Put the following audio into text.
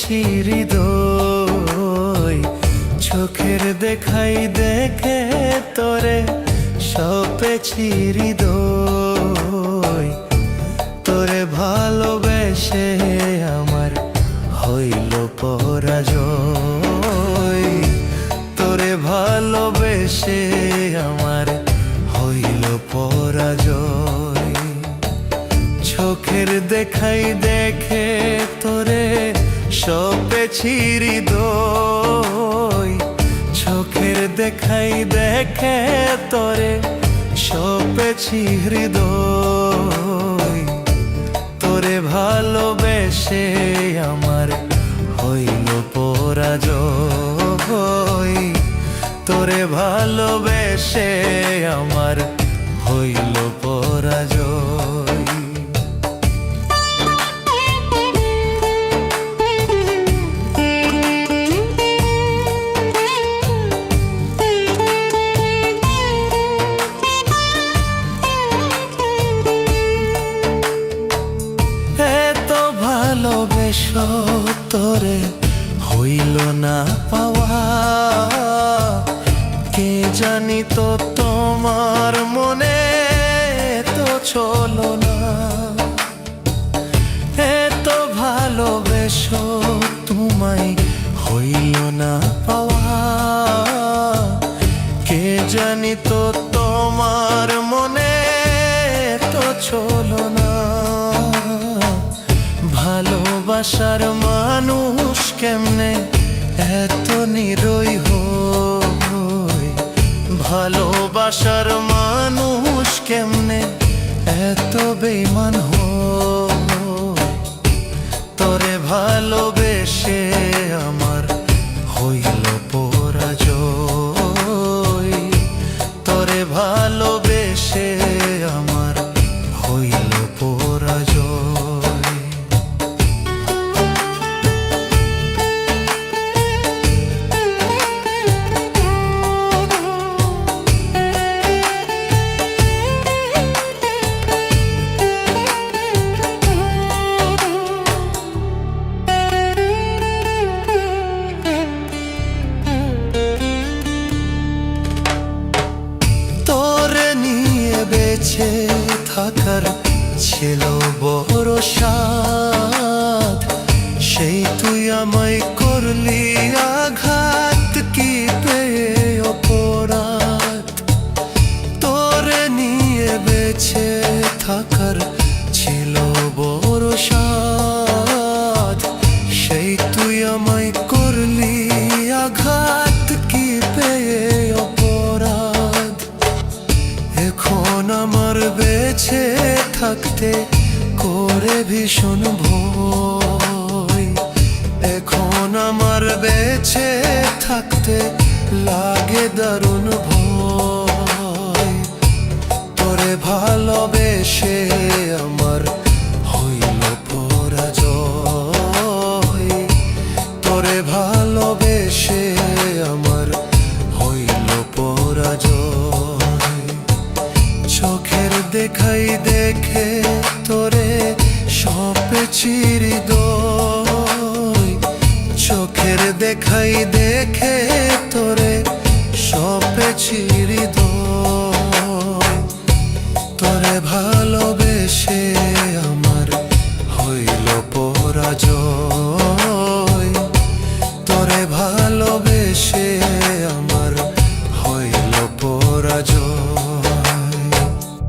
সপেছি হৃদয়, চোখের দেখাই দেখে তোরে সপেছি হৃদয়। তোরে ভালোবেসে আমার হইল পরাজয়, তোরে ভালোবেসে আমার হইল পরাজয়। চোখের দেখাই দেখে তোরে সপেছি হৃদয়, চোখের দেখাই দেখে তোরে সপেছি হৃদয়। তোরে ভালোবেসে আমার হইল পরাজয়, তোরে ভালোবেসে আমার হইল পরাজয়। ভালোবেসো তোরে হইল না পাওয়া, কে জানি তো তোমার মনে তো চলো না। এত ভালোবেসো তোমায় হইল না পাওয়া, কে জানি তো তোমার মনে তো চলো না। ভালোবাসার মানুষ কেমনে এত নিরই হয়, ভালোবাসার মানুষ কেমনে এত বেঈমান হয়। তোরে ভালোবেসে আমার হইল পরাজয়, তোরে ভালোবেসে আমার হইল পরাজয়। বেঁচে থাকার ছিল বড় সাধ, সেই তুই আমায় করলি আঘাত, কি পেয়ে অপরাধ। তোরে নিয়ে বেঁচে থাকার ছিল বড় সাধ, সেই তুই আমায় করলি আঘাত, কি পেয়ে অপরাধ। এখন আমার বেঁচে থাকতে করে ভীষণ ভয়, এখন আমার বেঁচে থাকতে লাগে দারুণ ভয়। তোরে ভালোবেসে আমার হইল পরাজয়, তোরে ভালোবেসে আমার হইল পরাজয়। চোখের দেখাই দেখে তোরে সপেছি হৃদয়, চোখের দেখাই দেখে